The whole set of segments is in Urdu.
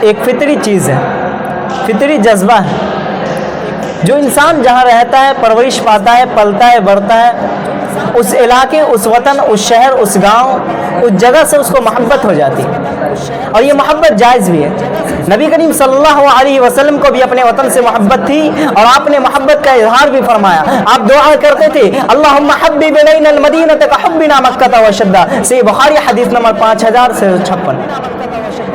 ایک فطری چیز ہے، فطری جذبہ ہے، جو انسان جہاں رہتا ہے، پرورش پاتا ہے، پلتا ہے، بڑھتا ہے، اس علاقے، اس وطن، اس شہر، اس گاؤں، اس جگہ سے اس کو محبت ہو جاتی ہے، اور یہ محبت جائز بھی ہے۔ نبی کریم صلی اللہ علیہ وسلم کو بھی اپنے وطن سے محبت تھی، اور آپ نے محبت کا اظہار بھی فرمایا۔ آپ دعا کرتے تھے اللہم حبب الینا المدینہ کحبنا مکہ وشدہ، صحیح بخاری حدیث نمبر 5056۔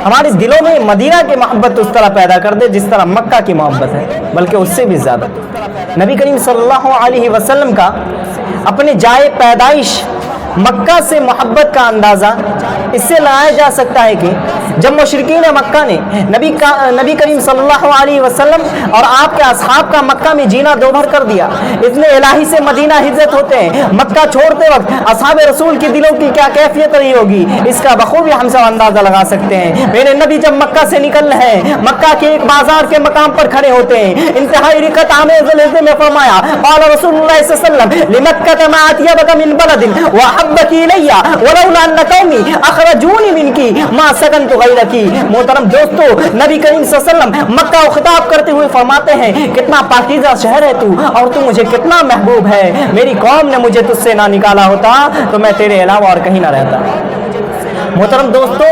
ہمارے دلوں میں مدینہ کی محبت اس طرح پیدا کر دے جس طرح مکہ کی محبت ہے، بلکہ اس سے بھی زیادہ۔ نبی کریم صلی اللہ علیہ وسلم کا اپنے جائے پیدائش مکہ سے محبت کا اندازہ اس سے لگایا جا سکتا ہے کہ جب مشرکین مکہ نے نبی کریم صلی اللہ علیہ وسلم اور آپ کے اصحاب کا مکہ میں جینا دوبھر کر دیا، اتنے الہی سے مدینہ ہجرت ہوتے ہیں، مکہ چھوڑتے وقت اصحاب رسول کے دلوں کی کیا کیفیت رہی ہوگی، اس کا بخوبی ہم سب اندازہ لگا سکتے ہیں۔ میرے نبی جب مکہ سے نکل رہے ہیں، مکہ کے ایک بازار کے مقام پر کھڑے ہوتے ہیں، انتہائی رقت آمیز لہجے میں فرمایا قال رسول اللہ صلی اللہ علیہ وسلم لمکہ ما اطیبک من بلد واحبک الی ولولا ان قومی اخرجونی منکی ما سکنت غیرکی۔ محترم دوستو، نبی کریم صلی اللہ علیہ وسلم مکہ کو خطاب کرتے ہوئے فرماتے ہیں کتنا پاکیزہ شہر ہے تو، اور تو مجھے کتنا محبوب ہے، میری قوم نے مجھے تجھ سے نہ نکالا ہوتا تو میں تیرے علاوہ اور کہیں نہ رہتا۔ محترم دوستو،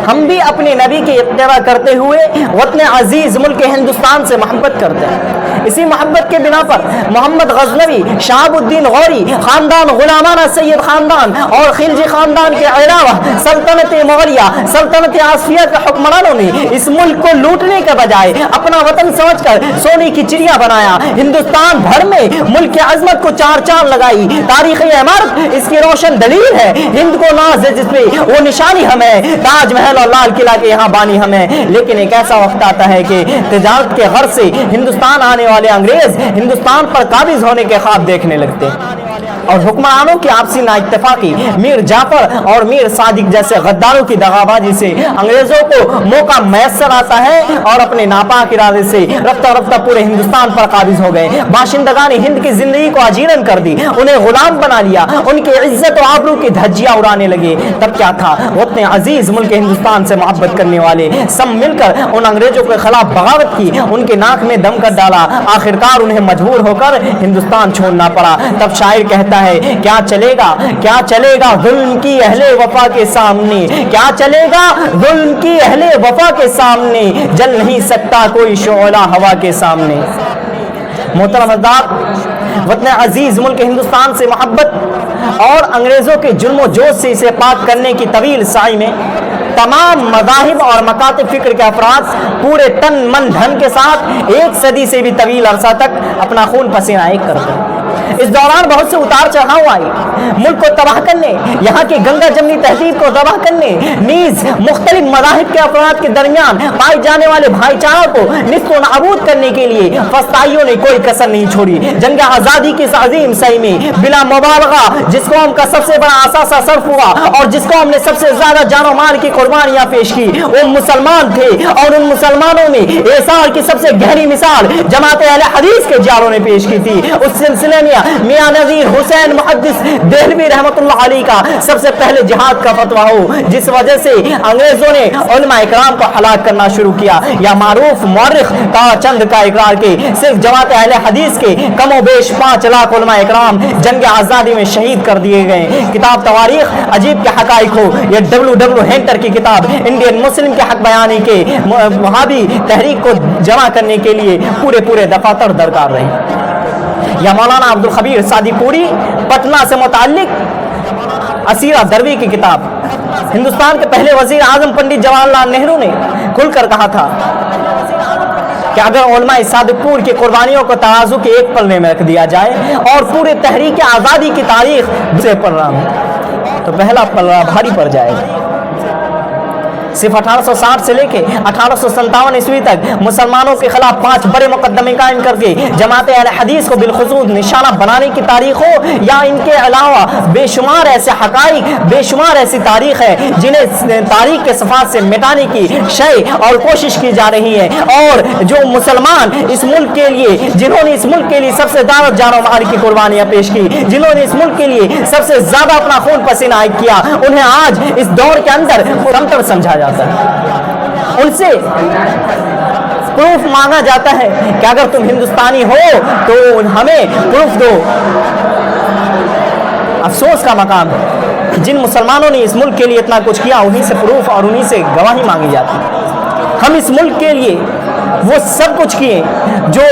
ہم بھی اپنے نبی کی اتباع کرتے ہوئے وطن عزیز ملک ہندوستان سے محبت کرتے ہیں۔ اسی محبت کے بنا پر محمد غزنوی، شہاب الدین غوری، خاندان غلامانہ سید خاندان اور خلجی خاندان کے علاوہ سلطنت مغلیہ، سلطنت عاصفیہ کے حکمرانوں نے اس ملک کو لوٹنے کے بجائے اپنا وطن سمجھ کر سونے کی چڑیا بنایا۔ ہندوستان بھر میں ملک کی عظمت کو چار چاند لگائی۔ تاریخی عمارت اس کی روشن دلیل ہے۔ ہند کو ناز ہے جس پہ وہ نشانی ہمیں، تاج محل اور لال قلعہ کے یہاں بانی ہمیں۔ لیکن ایک ایسا وقت آتا ہے کہ تجارت کے غرض سے ہندوستان آنے والے انگریز ہندوستان پر قابض ہونے کے خواب دیکھنے لگتے ہیں، اور حکمرانوں کی آپسی نا اتفاقی، میر جعفر اور میر صادق جیسے غداروں کی دغابازی سے انگریزوں کو موقع میسر آتا ہے، اور اپنے ناپاک ارادے سے رفتہ رفتہ پورے ہندوستان پر قابض ہو گئے۔ باشندگان ہند کی زندگی کو اجیرن کر دی، انہیں غلام بنا لیا، ان کی عزت و آبرو کی دھجیاں اڑانے لگے۔ تب کیا تھا، اتنے عزیز ملک ہندوستان سے محبت کرنے والے سب مل کر ان انگریزوں کے خلاف بغاوت کی، ان کے ناک میں دم کر ڈالا، آخرکار انہیں مجبور ہو کر ہندوستان چھوڑنا پڑا۔ تب شاعر کہتا ہے کیا چلے گا، کیا چلے گا ظلم کی اہل وفا کے سامنے، کیا چلے گا ظلم کی اہل وفا کے سامنے، جل نہیں سکتا کوئی شعلہ ہوا کے سامنے۔ محترم حضرات، وطن عزیز ملک ہندوستان سے محبت اور انگریزوں کے جرم و جوش سے اسے پاک کرنے کی طویل سعی میں تمام مذاہب اور مکاتب فکر کے افراد پورے تن من دھن کے ساتھ ایک صدی سے بھی طویل عرصہ تک اپنا خون پسینہ ایک کرتے ہیں۔ اس دوران بہت سے اتار چڑھاؤ آئے، ملک کو تباہ کرنے، یہاں کی گنگا جمنی تہذیب کو تباہ کرنے، نیز مختلف مذاہب کے افراد کے درمیان پائے جانے والے بھائی چارہ کو نصف و نابود کرنے کے لیے فسطائیوں نے کوئی کسر نہیں چھوڑی۔ جنگ آزادی کی اس عظیم سعی میں بلا مبالغہ جس قوم کا سب سے بڑا اثاثہ صرف ہوا اور جس قوم نے سب سے زیادہ جان و مال کی قربانیاں پیش کی، وہ مسلمان تھے، اور ان مسلمانوں میں ایثار کی سب سے گہری مثال جماعت اہل حدیث کے جالوں نے پیش کی تھی۔ اس سلسلے میں میاں نذیر حسین محدث دہلوی رحمۃ اللہ علیہ کا سب سے پہلے جہاد کا فتویٰ ہو، جس وجہ سے انگریزوں نے علماء اکرام کو ہلاک کرنا شروع کیا، یا معروف مورخ تارا چند کا اقرار کہ صرف جماعت اہل حدیث کے کم و بیش 5 لاکھ علماء اکرام جنگ آزادی میں شہید کر دیے گئے۔ کتاب تواریخ عجیب کے حقائق ہو، یہ ڈبلو ہینٹر کی کتاب انڈین مسلم کے حق بیانی کے وہابی تحریک کو جمع کرنے کے لیے پورے دفاتر درکار رہی، یا مولانا عبدالخبیر سعدی پوری پٹنہ سے متعلق اسیرہ دروی کی کتاب۔ ہندوستان کے پہلے وزیر اعظم پنڈت جواہر لال نہرو نے کھل کر کہا تھا کہ اگر علماء صادق پور کی قربانیوں کو ترازو کے ایک پلے میں رکھ دیا جائے اور پورے تحریک آزادی کی تاریخ دوسرے پلہ میں، تو پہلا پلہ بھاری پڑ جائے گا۔ صرف 1860 سے لے کے 1857 عیسوی تک مسلمانوں کے خلاف 5 بڑے مقدمے قائم کر کے جماعت اہل حدیث کو بالخصوص نشانہ بنانے کی تاریخ ہو، یا ان کے علاوہ بے شمار ایسے حقائق، بے شمار ایسی تاریخ ہے جنہیں تاریخ کے صفحات سے مٹانے کی شے اور کوشش کی جا رہی ہے، اور جو مسلمان اس ملک کے لیے، جنہوں نے اس ملک کے لیے سب سے زیادہ جان و مال کی قربانیاں پیش کی، جنہوں نے اس ملک کے لیے سب سے زیادہ اپنا خون پسینہ کیا، انہیں آج اس دور کے اندر کمتر سمجھا جاتا ہے۔ ان سے پروف مانگا جاتا ہے کہ اگر تم ہندوستانی ہو تو ہمیں پروف دو۔ افسوس کا مقام ہے کہ جن مسلمانوں نے اس ملک کے لیے اتنا کچھ کیا انہی سے پروف اور انہی سے گواہی مانگی جاتی ہے۔ ہم اس ملک کے لیے وہ سب کچھ کیے جو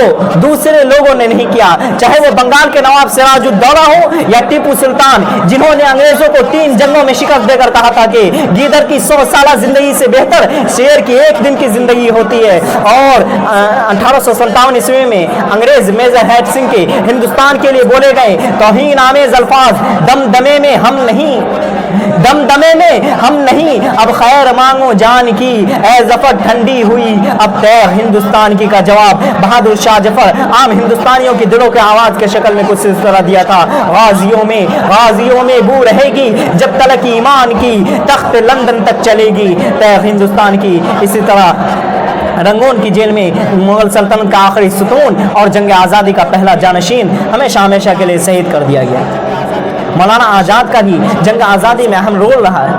دوسرے لوگوں نے نہیں کیا، چاہے وہ بنگال کے نواب سراج الدولہ ہو یا ٹیپو سلطان، جنہوں نے انگریزوں کو 3 جنگوں میں شکست دے کر کہا تھا کہ گیدڑ کی 100 سالہ زندگی سے بہتر شیر کی 1 دن کی زندگی ہوتی ہے۔ اور 1857 عیسوی میں انگریز میجر ہیٹ سنگھ کے ہندوستان کے لیے بولے گئے توہین آمیز الفاظ، دمدمے میں ہم نہیں، دمدمے میں ہم نہیں، اب خیر مانگو جان کی، اے ظفر ٹھنڈی ہوئی اب تیر ہندوستان کی کا جواب بہادر شاہ ظفر عام ہندوستانیوں کی دلوں کے آواز کے شکل میں کچھ اس طرح دیا تھا: غازیوں میں بو رہے گی جب تلک ایمان کی، تخت لندن تک چلے گی تیر ہندوستان کی۔ اسی طرح رنگون کی جیل میں مغل سلطنت کا آخری ستون اور جنگ آزادی کا پہلا جانشین ہمیشہ کے لیے شہید کر دیا گیا۔ مولانا آزاد کا بھی جنگ آزادی میں اہم رول رہا ہے۔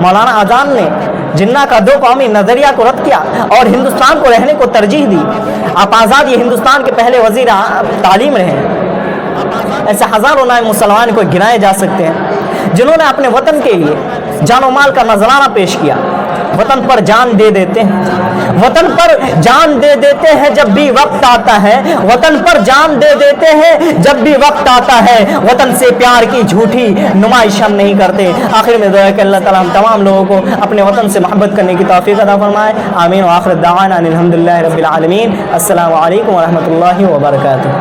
مولانا آزاد نے جناح کا 2 قومی نظریہ کو رد کیا اور ہندوستان کو رہنے کو ترجیح دی۔ آپ آزاد یہ ہندوستان کے پہلے وزیر تعلیم رہے ہیں۔ ایسے ہزاروں نائب مسلمان کو گنائے جا سکتے ہیں جنہوں نے اپنے وطن کے لیے جان و مال کا نذرانہ پیش کیا۔ وطن پر جان دے دیتے ہیں، وطن پر جان دے دیتے ہیں جب بھی وقت آتا ہے، وطن پر جان دے دیتے ہیں جب بھی وقت آتا ہے، وطن سے پیار کی جھوٹی نمائش ہم نہیں کرتے۔ آخر میں دعا ہے کہ اللہ تعالیٰ ہم تمام لوگوں کو اپنے وطن سے محبت کرنے کی توفیق عطا فرمائے۔ آمین۔ وآخر دعوانا الحمدللہ رب العالمین۔ السلام علیکم ورحمۃ اللہ وبرکاتہ۔